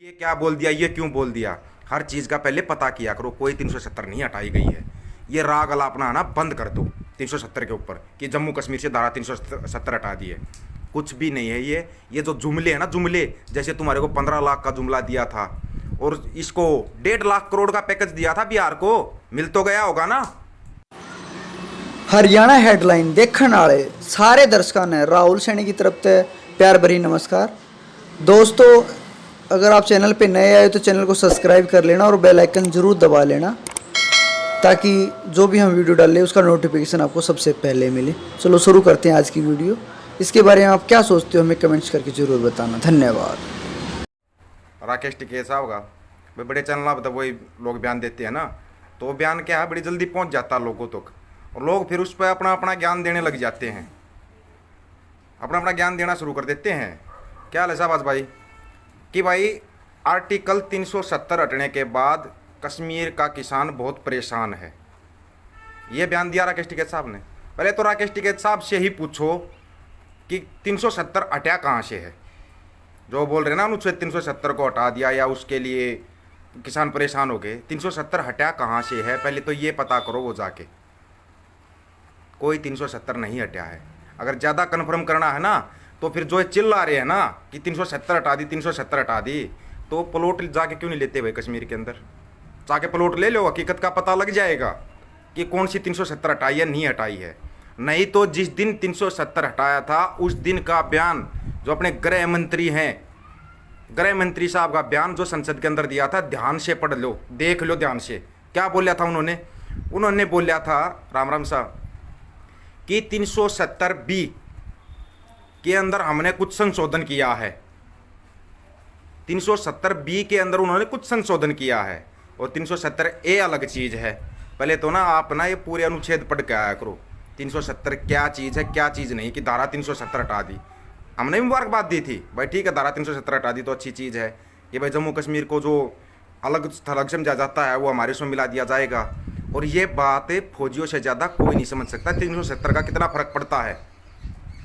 ये क्या बोल दिया, ये क्यों बोल दिया, हर चीज़ का पहले पता किया करो। कोई 370 नहीं हटाई गई है। ये राग अलापना आना बंद कर दो 370 के ऊपर कि जम्मू कश्मीर से धारा 370 हटा दी है। कुछ भी नहीं है। ये जो जुमले हैं ना, जुमले, जैसे तुम्हारे को 15 लाख का जुमला दिया था और इसको 1.5 लाख करोड़ का पैकेज दिया था बिहार को, मिल तो गया होगा ना। हरियाणा हेडलाइन देखने वाले सारे दर्शकों ने राहुल सैनी की तरफ से प्यार भरी नमस्कार। दोस्तों, अगर आप चैनल पे नए आए तो चैनल को सब्सक्राइब कर लेना और बेल आइकन ज़रूर दबा लेना ताकि जो भी हम वीडियो डालें उसका नोटिफिकेशन आपको सबसे पहले मिले। चलो शुरू करते हैं आज की वीडियो। इसके बारे में आप क्या सोचते हो हमें कमेंट्स करके ज़रूर बताना। धन्यवाद। राकेश टिकैत साहब का भाई बड़े चैनल आप वही लोग बयान देते हैं ना, तो वो बयान क्या है, बड़ी जल्दी पहुंच जाता है लोगों तक और लोग फिर उस पर अपना अपना ज्ञान देने लग जाते हैं, अपना अपना ज्ञान देना शुरू कर देते हैं। क्या हाल है साहब आज भाई कि भाई आर्टिकल 370 हटने के बाद कश्मीर का किसान बहुत परेशान है, ये बयान दिया राकेश टिकैत साहब ने। पहले तो राकेश टिकैत साहब से ही पूछो कि 370 हटा कहाँ से है। जो बोल रहे हैं ना अनुच्छेद 370 को हटा दिया या उसके लिए किसान परेशान हो गए, 370 हटा कहाँ से है, पहले तो ये पता करो वो जाके। कोई 370 नहीं हटा है। अगर ज़्यादा कन्फर्म करना है ना तो फिर जो चिल्ला रहे हैं ना कि 370 हटा दी, 370 हटा दी, तो प्लॉट जाके क्यों नहीं लेते भाई कश्मीर के अंदर? जाके प्लॉट ले लो, हकीकत का पता लग जाएगा कि कौन सी 370 हटाई है, नहीं हटाई है। नहीं तो जिस दिन 370 हटाया था उस दिन का बयान जो अपने गृह मंत्री हैं, गृह मंत्री साहब का बयान जो संसद के अंदर दिया था, ध्यान से पढ़ लो, देख लो ध्यान से। क्या बोला था उन्होंने बोला था राम राम साहब कि 370 बी के अंदर हमने कुछ संशोधन किया है। 370 बी के अंदर उन्होंने कुछ संशोधन किया है और 370 ए अलग चीज़ है। पहले तो ना आप ना ये पूरे अनुच्छेद पढ़ के आया करो, 370 क्या चीज़ है क्या चीज़ नहीं, कि धारा 370 हटा दी। हमने भी मुबारकबाद दी थी भाई, ठीक है धारा 370 हटा दी तो अच्छी चीज़ है कि भाई जम्मू कश्मीर को जो अलग थलग समझा जाता है वो हमारे उसमें मिला दिया जाएगा। और ये बात फौजियों से ज़्यादा कोई नहीं समझ सकता 370 का कितना फ़र्क पड़ता है,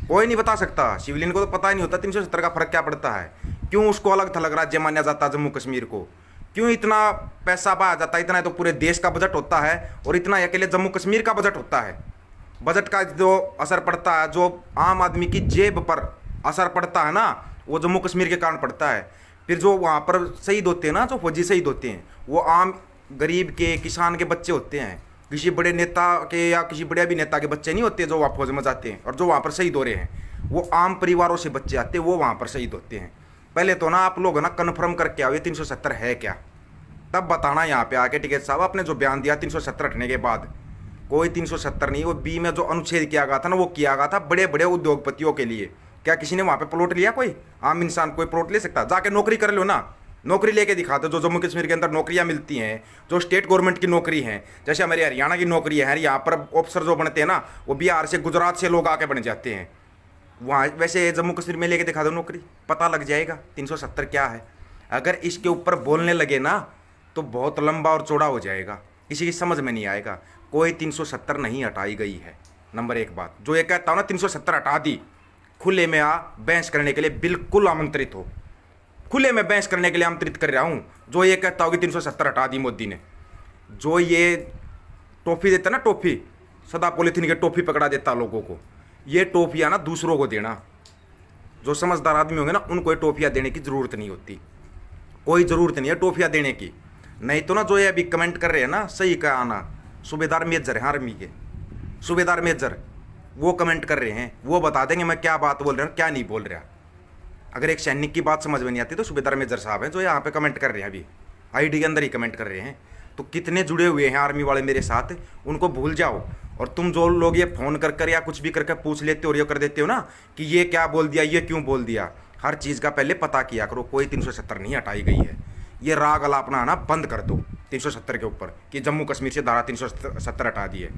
कोई नहीं बता सकता। सिविलियन को तो पता ही नहीं होता 370 का फ़र्क क्या पड़ता है, क्यों उसको अलग थलग राज्य माना जाता है जम्मू कश्मीर को, क्यों इतना पैसा पाया जाता है। इतना तो पूरे देश का बजट होता है और इतना अकेले जम्मू कश्मीर का बजट होता है। बजट का जो असर पड़ता है, जो आम आदमी की जेब पर असर पड़ता है ना, वो जम्मू कश्मीर के कारण पड़ता है। फिर जो वहाँ पर शहीद होते हैं ना, जो फौजी शहीद होते हैं, वो आम गरीब के किसान के बच्चे होते हैं, किसी बड़े नेता के या किसी बड़े भी नेता के बच्चे नहीं होते जो वहाँ फौज में जाते हैं और जो वहाँ पर शहीद हो रहे हैं, वो आम परिवारों से बच्चे आते हैं, वो वहाँ पर शहीद होते हैं। पहले तो ना आप लोग ना कन्फर्म करके आओ ये 370 है क्या, तब बताना यहाँ पे आके। टिकैत साहब आपने जो बयान दिया 370 हटने के बाद, कोई 370 नहीं। वो बी में जो अनुच्छेद किया गया था ना, वो किया गया था बड़े बड़े उद्योगपतियों के लिए। क्या किसी ने वहाँ पे प्लॉट लिया? कोई आम इंसान कोई प्लॉट ले सकता? जाके नौकरी कर लो ना, नौकरी लेके दिखा दो। जो जम्मू कश्मीर के अंदर नौकरियां मिलती हैं, जो स्टेट गवर्नमेंट की नौकरी हैं, जैसे हमारे हरियाणा की नौकरी है, यहाँ पर ऑफिसर जो बनते हैं ना, वो बिहार से गुजरात से लोग आके बन जाते हैं। वहाँ वैसे जम्मू कश्मीर में लेके दिखा दो नौकरी, पता लग जाएगा 370 क्या है। अगर इसके ऊपर बोलने लगे ना तो बहुत लंबा और चौड़ा हो जाएगा, किसी की समझ में नहीं आएगा। कोई 370 नहीं हटाई गई है। नंबर एक बात, जो ये कहता हूँ ना 370 हटा दी, खुले में आ बहस करने के लिए बिल्कुल आमंत्रित हो। खुले में बहस करने के लिए आमंत्रित कर रहा हूँ। जो ये कहता हो कि 370 हटा दी मोदी ने, जो ये टॉफ़ी देता ना, टॉफ़ी सदा पॉलीथीन के टॉफ़ी पकड़ा देता लोगों को, ये टॉफ़ियाँ ना दूसरों को देना। जो समझदार आदमी होंगे ना, उनको ये टॉफ़ियाँ देने की ज़रूरत नहीं होती, कोई ज़रूरत नहीं है टॉफ़ियाँ देने की। नहीं तो ना जो ये अभी कमेंट कर रहे हैं ना, सही का आना सूबेदार मेजर हैं आर्मी के, सूबेदार मेजर, वो कमेंट कर रहे हैं, वो बता देंगे मैं क्या बात बोल रहा हूँ क्या नहीं बोल रहा। अगर एक सैनिक की बात समझ में नहीं आती तो सूबेदार मेजर साहब हैं जो यहाँ पे कमेंट कर रहे हैं, अभी आईडी के अंदर ही कमेंट कर रहे हैं। तो कितने जुड़े हुए हैं आर्मी वाले मेरे साथ, उनको भूल जाओ। और तुम जो लोग ये फ़ोन कर कर या कुछ भी करके पूछ लेते हो और ये कर देते हो ना कि ये क्या बोल दिया, ये क्यों बोल दिया, हर चीज़ का पहले पता किया करो। कोई 370 नहीं हटाई गई है। ये राग अलापना आना बंद कर दो 370 के ऊपर कि जम्मू कश्मीर से धारा 370 हटा दी है।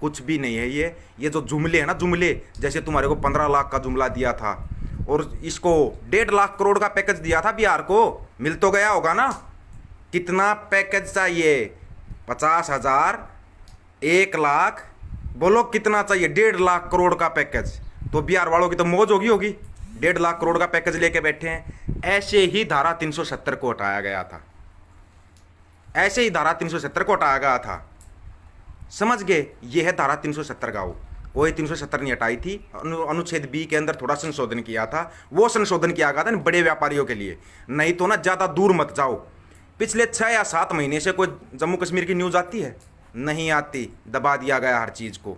कुछ भी नहीं है। ये जो जुमले हैं ना, जुमले, जैसे तुम्हारे को 15 लाख का जुमला दिया था और इसको 1.5 लाख करोड़ का पैकेज दिया था बिहार को, मिल तो गया होगा ना। कितना पैकेज चाहिए? 50,000, 1 लाख, बोलो कितना चाहिए? 1.5 लाख करोड़ का पैकेज। तो बिहार वालों की तो मौज होगी। 1.5 लाख करोड़ का पैकेज लेके बैठे हैं। ऐसे ही धारा 370 को हटाया गया था, ऐसे ही धारा 370 को हटाया गया था। समझ गए? ये है धारा 370 का वो। कोई 370 नहीं हटाई थी, अनुच्छेद बी के अंदर थोड़ा संशोधन किया था। वो संशोधन किया गया था बड़े व्यापारियों के लिए। नहीं तो ना ज़्यादा दूर मत जाओ। पिछले 6 या 7 महीने से कोई जम्मू कश्मीर की न्यूज़ आती है? नहीं आती। दबा दिया गया हर चीज़ को।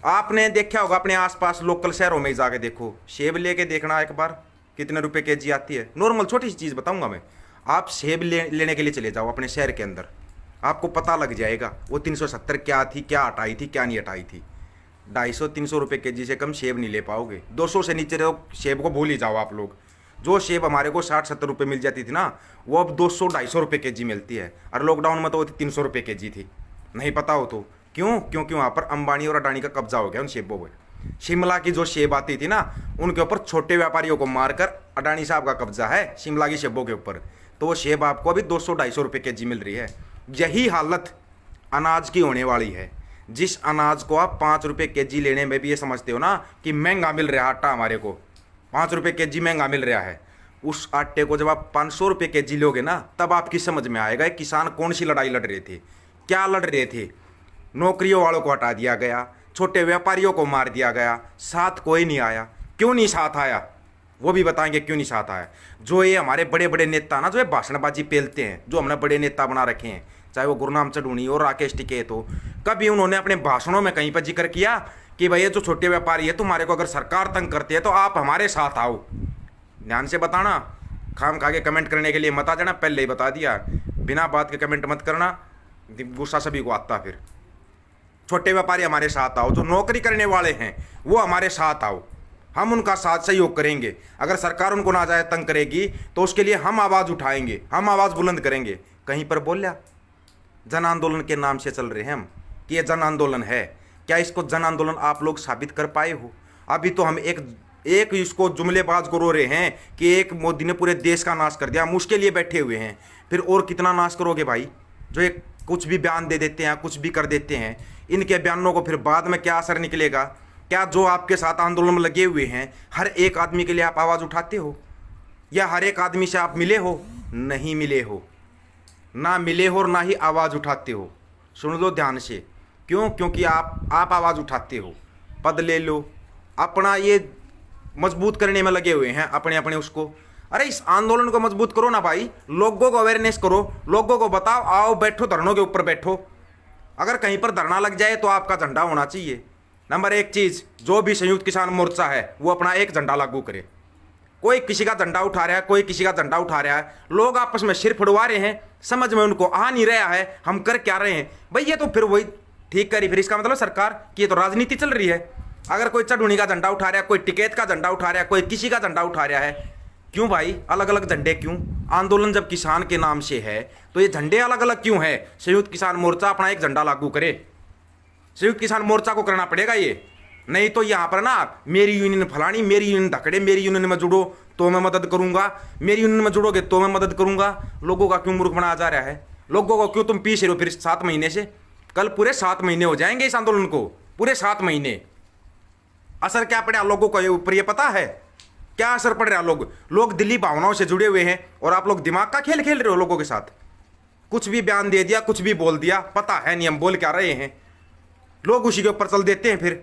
आपने देखा होगा अपने आसपास लोकल शहरों में ही जाके देखो, सेब लेके देखना एक बार कितने रुपए केजी आती है। नॉर्मल छोटी सी चीज़ बताऊंगा मैं। आप सेब लेने के लिए चले जाओ अपने शहर के अंदर, आपको पता लग जाएगा वो 370 क्या थी, क्या हटाई थी, क्या नहीं हटाई थी। 250-300 रुपये केजी से कम सेब नहीं ले पाओगे। 200 से नीचे तो सेब को भूल ही जाओ आप लोग। जो सेब हमारे को 60-70 रुपये मिल जाती थी ना, वो अब 200-250 रुपये केजी मिलती है। और लॉकडाउन में तो वो 300 रुपये केजी थी। नहीं पता हो तो क्यों? क्योंकि वहाँ पर अंबानी और अडानी का कब्जा हो गया उन सेबों पर। शिमला की जो सेब आती थी ना, उनके ऊपर छोटे व्यापारियों को मारकर अडानी साहब का कब्जा है शिमला की सेबों के ऊपर। तो वो सेब आपको अभी 200-250 रुपये केजी मिल रही है। यही हालत अनाज की होने वाली है। जिस अनाज को आप 5 रुपये केजी लेने में भी ये समझते हो ना कि महंगा मिल रहा है आटा, हमारे को 5 रुपये केजी महंगा मिल रहा है, उस आटे को जब आप 500 रुपये केजी लोगे ना, तब आपकी समझ में आएगा किसान कौन सी लड़ाई लड़ रहे थे, क्या लड़ रहे थे। नौकरियों वालों को हटा दिया गया, छोटे व्यापारियों को मार दिया गया, साथ कोई नहीं आया। क्यों नहीं साथ आया वो भी बताएंगे क्यों नहीं साथ आया। जो ये हमारे बड़े बड़े नेता ना, जो ये भाषणबाजी पेलते हैं, जो हमने बड़े नेता बना रखे हैं, चाहे वो गुरनाम चढ़ूनी और राकेश टिकैत हो, कभी उन्होंने अपने भाषणों में कहीं पर जिक्र किया कि भाई ये जो छोटे व्यापारी है, तुम्हारे को अगर सरकार तंग करती है तो आप हमारे साथ आओ? ध्यान से बताना, खाम खा के कमेंट करने के लिए मत आ जाना। पहले ही बता दिया, बिना बात के कमेंट मत करना, गुस्सा सभी को आता। फिर छोटे व्यापारी हमारे साथ आओ, जो नौकरी करने वाले हैं वो हमारे साथ आओ, हम उनका साथ सहयोग करेंगे। अगर सरकार उनको नाजायज तंग करेगी तो उसके लिए हम आवाज़ उठाएंगे, हम आवाज़ बुलंद करेंगे। कहीं पर बोलिया जन आंदोलन के नाम से चल रहे हैं हम कि ये जन आंदोलन है। क्या इसको जन आंदोलन आप लोग साबित कर पाए हो? अभी तो हम एक इसको जुमलेबाज को रो रहे हैं कि एक मोदी ने पूरे देश का नाश कर दिया, हम उसके लिए बैठे हुए हैं। फिर और कितना नाश करोगे भाई? जो एक कुछ भी बयान दे देते हैं, कुछ भी कर देते हैं, इनके बयानों को फिर बाद में क्या असर निकलेगा? क्या जो आपके साथ आंदोलन में लगे हुए हैं, हर एक आदमी के लिए आप आवाज़ उठाते हो? या हर एक आदमी से आप मिले हो? नहीं मिले हो, ना मिले हो और ना ही आवाज़ उठाते हो। सुन लो ध्यान से, क्यों? क्योंकि आप आवाज़ उठाते हो, पद ले लो, अपना ये मजबूत करने में लगे हुए हैं अपने अपने उसको। अरे इस आंदोलन को मजबूत करो ना भाई, लोगों को अवेयरनेस करो, लोगों को बताओ, आओ बैठो, धरनों के ऊपर बैठो। अगर कहीं पर धरना लग जाए तो आपका झंडा होना चाहिए। नंबर 1 चीज़, जो भी संयुक्त किसान मोर्चा है वो अपना एक झंडा लागू करे। कोई किसी का झंडा उठा रहा है, कोई किसी का झंडा उठा रहा है, लोग आपस में सिर फुड़वा रहे हैं, समझ में उनको आ नहीं रहा है हम कर क्या रहे हैं। भाई ये तो फिर वही ठीक करी, फिर इसका मतलब सरकार की ये तो राजनीति चल रही है। अगर कोई चढ़ूनी का झंडा उठा रहा है, कोई टिकैत का झंडा उठा रहा है, कोई किसी का झंडा उठा रहा है, क्यों भाई अलग अलग झंडे क्यों? आंदोलन जब किसान के नाम से है तो ये झंडे अलग अलग क्यों है? संयुक्त किसान मोर्चा अपना एक झंडा लागू करे, संयुक्त किसान मोर्चा को करना पड़ेगा ये। नहीं तो यहाँ पर ना मेरी यूनियन फलानी, मेरी यूनियन धकड़े, मेरी यूनियन में जुड़ो तो मैं मदद करूंगा, मेरी यूनियन में जुड़ोगे तो मैं मदद करूंगा। लोगों का क्यों मूर्ख बनाया जा रहा है? लोगों को क्यों तुम पीछे रहो? फिर 7 महीने से कल पूरे 7 महीने हो जाएंगे इस आंदोलन को, पूरे 7 महीने। असर क्या पड़ा लोगों को ऊपर ये पता है? क्या असर पड़ रहा? लोग दिल्ली भावनाओं से जुड़े हुए हैं और आप लोग दिमाग का खेल खेल रहे हो लोगों के साथ। कुछ भी बयान दे दिया, कुछ भी बोल दिया, पता है नहीं हम बोल क्या रहे हैं, लोग उसी के ऊपर चल देते हैं। फिर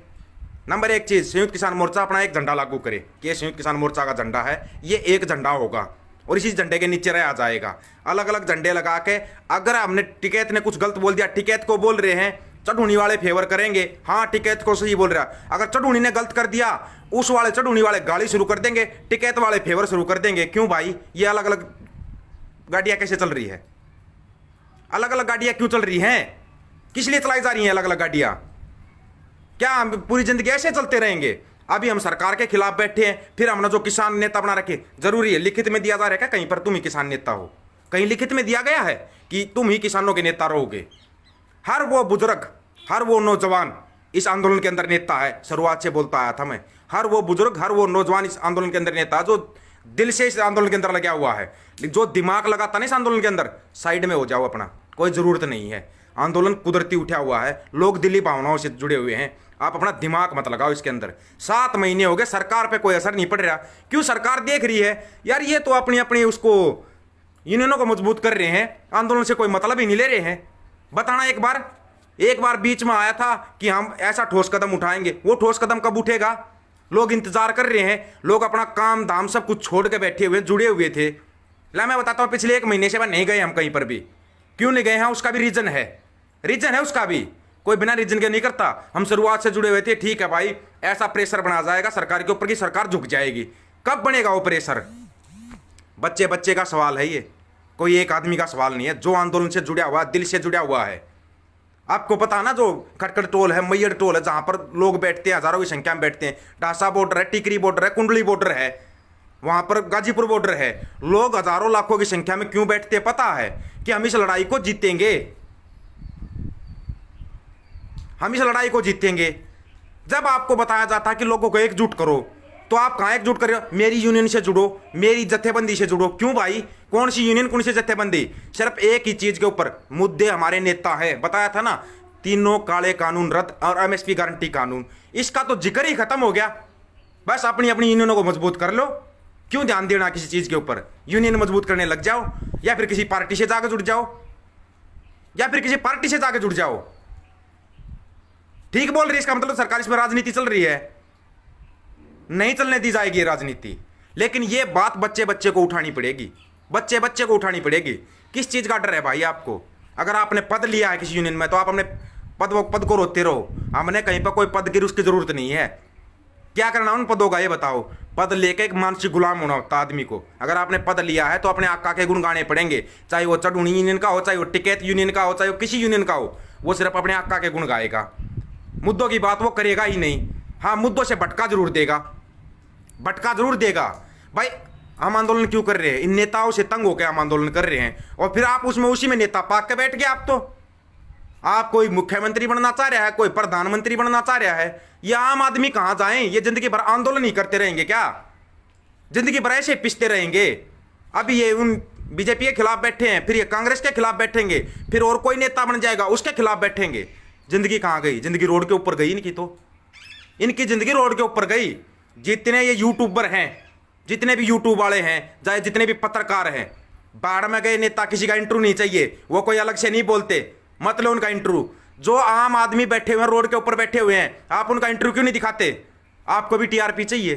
नंबर 1 चीज़, संयुक्त किसान मोर्चा अपना एक झंडा लागू करे कि ये संयुक्त किसान मोर्चा का झंडा है, ये एक झंडा होगा और इसी झंडे के नीचे रहा जाएगा। अलग अलग झंडे लगा के, अगर हमने टिकैत ने कुछ गलत बोल दिया, टिकैत को बोल रहे हैं चढ़ूनी वाले फेवर करेंगे, हाँ टिकैत को सही बोल रहा। अगर चढ़ूनी ने गलत कर दिया, उस वाले चढ़ूनी वाले गाली शुरू कर देंगे, टिकैत वाले फेवर शुरू कर देंगे। क्यों भाई? ये अलग अलग गाड़ियाँ कैसे चल रही है? अलग अलग गाड़ियाँ क्यों चल रही हैं? किस लिए चलाई जा रही हैं अलग अलग गाड़ियाँ? क्या हम पूरी जिंदगी ऐसे चलते रहेंगे? अभी हम सरकार के खिलाफ बैठे हैं, फिर हमने जो किसान नेता बना रखे, जरूरी है लिखित में दिया जा रहा है क्या कहीं पर तुम ही किसान नेता हो? कहीं लिखित में दिया गया है कि तुम ही किसानों के नेता रहोगे? हर वो बुजुर्ग, हर वो नौजवान इस आंदोलन के अंदर नेता है। शुरुआत से बोलता आया था मैं, हर वो बुजुर्ग, हर वो नौजवान इस आंदोलन के अंदर नेता, जो दिल से इस आंदोलन के अंदर लगा हुआ है। जो दिमाग लगाता नहीं इस आंदोलन के अंदर, साइड में हो जाओ अपना, कोई ज़रूरत नहीं है। आंदोलन कुदरती उठा हुआ है, लोग दिली भावनाओं से जुड़े हुए हैं। आप अपना दिमाग मत लगाओ इसके अंदर। 7 महीने हो गए, सरकार पे कोई असर नहीं पड़ रहा। क्यों? सरकार देख रही है यार ये तो अपनी अपनी उसको यूनियनों को मजबूत कर रहे हैं, आंदोलन से कोई मतलब ही नहीं ले रहे हैं। बताना एक बार बीच में आया था कि हम ऐसा ठोस कदम उठाएंगे, वो ठोस कदम कब उठेगा? लोग इंतजार कर रहे हैं, लोग अपना काम धाम सब कुछ छोड़ के बैठे हुए जुड़े हुए थे। ला मैं बताता हूँ, पिछले 1 महीने से वह नहीं गए हम कहीं पर भी। क्यों नहीं गए हैं? उसका भी रीजन है उसका भी। कोई बिना रीजन के नहीं करता। हम शुरुआत से जुड़े हुए थे, ठीक है भाई, ऐसा प्रेशर बना जाएगा सरकार के ऊपर कि सरकार झुक जाएगी। कब बनेगा वो प्रेशर? बच्चे बच्चे का सवाल है ये, कोई एक आदमी का सवाल नहीं है। जो आंदोलन से जुड़ा हुआ, दिल से जुड़ा हुआ है। आपको पता ना, जो खटखट टोल है, मैयर टोल है, जहां पर लोग बैठते हैं, हजारों की संख्या में बैठते हैं, डासा बॉर्डर है, टिकरी बॉर्डर है, कुंडली बॉर्डर है, वहां पर गाजीपुर बॉर्डर है, लोग हजारों लाखों की संख्या में क्यों बैठते हैं? पता है कि हम इस लड़ाई को जीतेंगे, हम इस लड़ाई को जीतेंगे। जब आपको बताया जाता है कि लोगों को एकजुट करो, तो आप कहां एकजुट कर रहे हो? मेरी यूनियन से जुड़ो, मेरी जत्थेबंदी से जुड़ो। क्यों भाई? कौन सी यूनियन, कौन सी जत्थेबंदी? सिर्फ एक ही चीज के ऊपर मुद्दे हमारे नेता है। बताया था ना, तीनों काले कानून रद्द और एमएसपी गारंटी कानून, इसका तो जिक्र ही खत्म हो गया। बस अपनी अपनी यूनियनों को मजबूत कर लो। क्यों ध्यान देना किसी चीज के ऊपर? यूनियन मजबूत करने लग जाओ, या फिर किसी पार्टी से जाकर जुड़ जाओ, ठीक बोल रही है। इसका मतलब सरकार इसमें राजनीति चल रही है। नहीं चलने दी जाएगी ये राजनीति। लेकिन ये बात बच्चे बच्चे को उठानी पड़ेगी, बच्चे बच्चे को उठानी पड़ेगी। किस चीज का डर है भाई आपको? अगर आपने पद लिया है किसी यूनियन में, तो आप अपने पद को रोते रहो। हमने कहीं पर कोई पद की उसकी जरूरत नहीं है। क्या करना उन पदों का ये बताओ? पद लेके एक मानसिक गुलाम होना होता आदमी को। अगर आपने पद लिया है तो अपने आका के गुण गाने पड़ेंगे, चाहे वो चढ़ूनी यूनियन का हो, चाहे वो टिकैत यूनियन का हो, चाहे वो किसी यूनियन का हो। वो सिर्फ अपने आका के गुण गाएगा, मुद्दों की बात वो करेगा ही नहीं। हाँ, मुद्दों से भटका जरूर देगा। भाई हम आंदोलन क्यों कर रहे हैं? इन नेताओं से तंग होकर हम आंदोलन कर रहे हैं, और फिर आप उसी में नेता पाक के बैठ गए। आप कोई मुख्यमंत्री बनना चाह रहा है, कोई प्रधानमंत्री बनना चाह रहा है। ये आम आदमी कहां जाएं? ये जिंदगी भर आंदोलन ही करते रहेंगे क्या? जिंदगी भर ऐसे पिसते रहेंगे? अभी ये उन बीजेपी के खिलाफ बैठे हैं, फिर ये कांग्रेस के खिलाफ बैठेंगे, फिर और कोई नेता बन जाएगा उसके खिलाफ बैठेंगे। जिंदगी कहां गई? जिंदगी रोड के ऊपर गई इनकी। तो इनकी जिंदगी रोड के ऊपर गई। जितने ये यूट्यूबर हैं, जितने भी यूट्यूब वाले हैं, चाहे जितने भी पत्रकार हैं, बाढ़ में गए नेता, किसी का इंटरव्यू नहीं चाहिए, वो कोई अलग से नहीं बोलते, मतलब उनका इंटरव्यू। जो आम आदमी बैठे हुए हैं, रोड के ऊपर बैठे हुए हैं, आप उनका इंटरव्यू क्यों नहीं दिखाते? आपको भी टीआरपी चाहिए,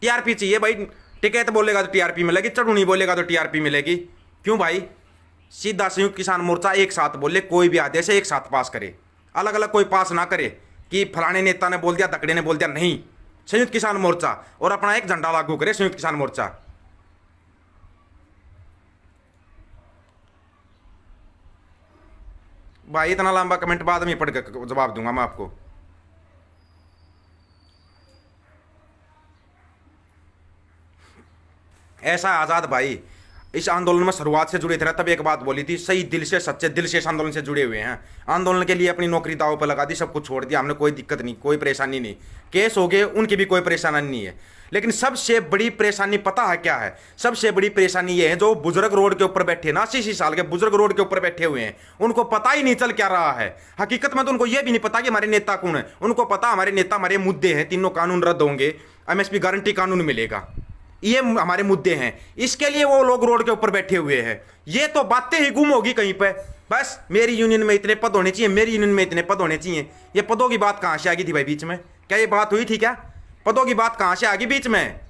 टीआरपी चाहिए भाई। टिकैत बोलेगा तो टीआरपी मिलेगी, चढ़ूनी बोलेगा तो टीआरपी मिलेगी। क्यों भाई? सीधा संयुक्त किसान मोर्चा एक साथ बोले, कोई भी आदेश एक साथ पास करे, अलग अलग कोई पास ना करे कि फलाने नेता ने बोल दिया, दकड़े ने बोल दिया। नहीं, संयुक्त किसान मोर्चा, और अपना एक झंडा लागू करे संयुक्त किसान मोर्चा। भाई इतना लंबा कमेंट बाद में पढ़ कर जवाब दूंगा मैं आपको। ऐसा आजाद भाई इस आंदोलन में शुरुआत से जुड़े थे, तब एक बात बोली थी, सही दिल से, सच्चे दिल से इस आंदोलन से जुड़े हुए हैं। आंदोलन के लिए अपनी नौकरी दांव पर लगा दी, सब कुछ छोड़ दिया हमने, कोई दिक्कत नहीं, कोई परेशानी नहीं। केस हो गए, उनकी भी कोई परेशानी नहीं है। लेकिन सबसे बड़ी परेशानी पता है क्या है? सबसे बड़ी परेशानी ये है, जो बुजुर्ग रोड के ऊपर बैठे ना, 80 साल के बुजुर्ग रोड के ऊपर बैठे हुए हैं, उनको पता ही नहीं चल क्या रहा है। हकीकत में तो उनको ये भी नहीं पता कि हमारे नेता कौन है। उनको पता हमारे नेता, हमारे मुद्दे हैं, तीनों कानून रद्द होंगे, एमएसपी गारंटी कानून मिलेगा, ये हमारे मुद्दे हैं। इसके लिए वो लोग रोड के ऊपर बैठे हुए हैं। ये तो बातें ही गुम होगी कहीं पे। बस मेरी यूनियन में इतने पद होने चाहिए, मेरी यूनियन में इतने पद होने चाहिए। ये पदों की बात कहां से आ गई थी भाई बीच में? क्या ये बात हुई थी क्या? पदों की बात कहां से आ गई बीच में?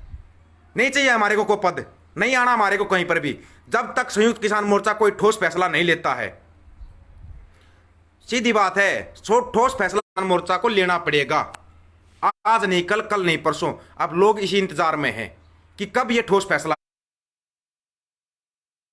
नहीं चाहिए हमारे को कोई पद, नहीं आना हमारे को कहीं पर भी, जब तक संयुक्त किसान मोर्चा कोई ठोस फैसला नहीं लेता है। सीधी बात है, ठोस फैसला किसान मोर्चा को लेना पड़ेगा। आज नहीं कल, कल नहीं परसों। अब लोग इसी इंतजार में हैं कि कब ये ठोस फैसला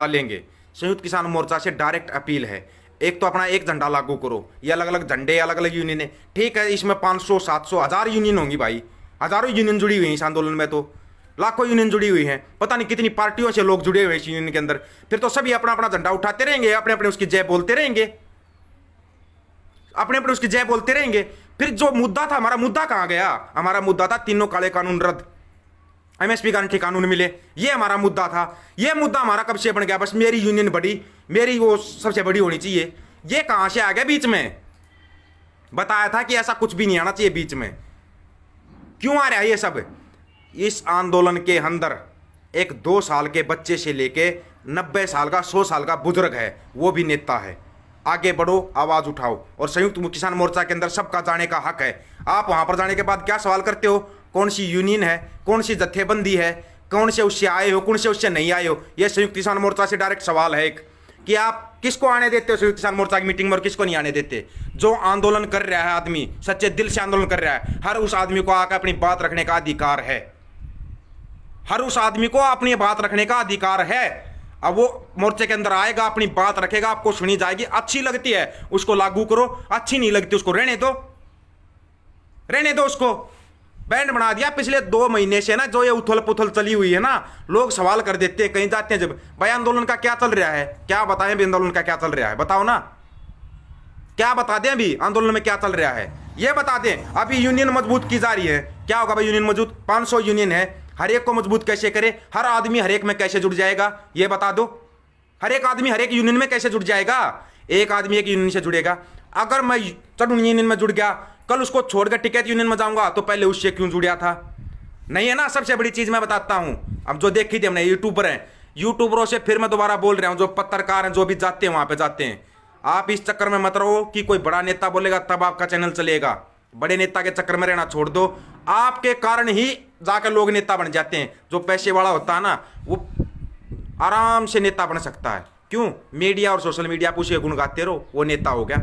लेंगे। संयुक्त किसान मोर्चा से डायरेक्ट अपील है, एक तो अपना एक झंडा लागू करो। ये अलग अलग झंडे, अलग अलग यूनियन है, ठीक है, इसमें 500, 700, 1000 यूनियन होंगी भाई। हजारों यूनियन जुड़ी हुई हैं इस आंदोलन में, तो लाखों यूनियन जुड़ी हुई हैं, पता नहीं कितनी पार्टियों से लोग जुड़े हुए हैं इस यूनियन के अंदर। फिर तो सभी अपना अपना झंडा उठाते रहेंगे, अपने अपने उसकी जय बोलते रहेंगे, अपने अपने उसकी जय बोलते रहेंगे। फिर जो मुद्दा था, हमारा मुद्दा कहां गया? हमारा मुद्दा था तीनों काले कानून रद्द, एमएसपी गारंटी कानून मिले, ये हमारा मुद्दा था। ये मुद्दा हमारा कब से बन गया? बस मेरी यूनियन बड़ी, मेरी वो सबसे बड़ी होनी चाहिए, ये कहां से आ गया बीच में? बताया था कि ऐसा कुछ भी नहीं आना चाहिए बीच में। क्यों आ रहा है ये सब? इस आंदोलन के अंदर एक 2 साल के बच्चे से लेके 90 साल का 100 साल का बुजुर्ग है, वो भी नेता है। आगे बढ़ो, आवाज उठाओ। और संयुक्त किसान मोर्चा के अंदर सबका जाने का हक है। आप वहां पर जाने के बाद क्या सवाल करते हो? कौन सी यूनियन है, कौन सी जत्थेबंदी है, कौन से उससे आए हो, कौन से उससे नहीं आए हो? ये संयुक्त किसान मोर्चा से डायरेक्ट सवाल है एक, कि आप किसको आने देते हो संयुक्त किसान मोर्चा की मीटिंग में और किसको नहीं आने देते? जो आंदोलन कर रहा है आदमी, सच्चे दिल से आंदोलन कर रहा है, हर उस आदमी को आकर अपनी बात रखने का अधिकार है। हर उस आदमी को अपनी बात रखने का अधिकार है। अब वो मोर्चे के अंदर आएगा, अपनी बात रखेगा, आपको सुनी जाएगी, अच्छी लगती है उसको लागू करो, अच्छी नहीं लगती उसको रहने दो, रहने दो उसको। बैंड बना दिया पिछले 2 महीने से ना, जो ये उथल पुथल चली हुई है ना, लोग सवाल कर देते हैं कहीं जाते हैं जब, भाई आंदोलन का क्या चल रहा है? क्या बताएं भी आंदोलन का क्या चल रहा है? बताओ ना, क्या बता दें अभी आंदोलन में क्या चल रहा है? ये बता दें। अभी यूनियन मजबूत की जा रही है, क्या होगा भाई यूनियन मजबूत? 500 यूनियन है, हर एक को मजबूत कैसे करे? हर आदमी हर एक में कैसे जुड़ जाएगा? ये बता दो। हर एक आदमी हर एक यूनियन में कैसे जुड़ जाएगा? एक आदमी एक यूनियन से जुड़ेगा। अगर मैं चढ़ यूनियन में जुड़ गया, कल उसको छोड़कर टिकैत यूनियन में जाऊंगा, तो पहले उससे क्यों जुड़ा था? नहीं है ना। सबसे बड़ी चीज मैं बताता हूं, अब जो देखी थी हमने, यूट्यूबर हैं, यूट्यूबरों से फिर मैं दोबारा बोल रहा हूं, जो पत्रकार हैं, जो भी जाते हैं वहां पे जाते हैं, आप इस चक्कर में मत रहो कि कोई बड़ा नेता बोलेगा तब आपका चैनल चलेगा। बड़े नेता के चक्कर में रहना छोड़ दो। आपके कारण ही जाकर लोग नेता बन जाते हैं। जो पैसे वाला होता है ना, वो आराम से नेता बन सकता है। क्यों? मीडिया और सोशल मीडिया पर उसे गुण गाते रहो, वो नेता हो गया।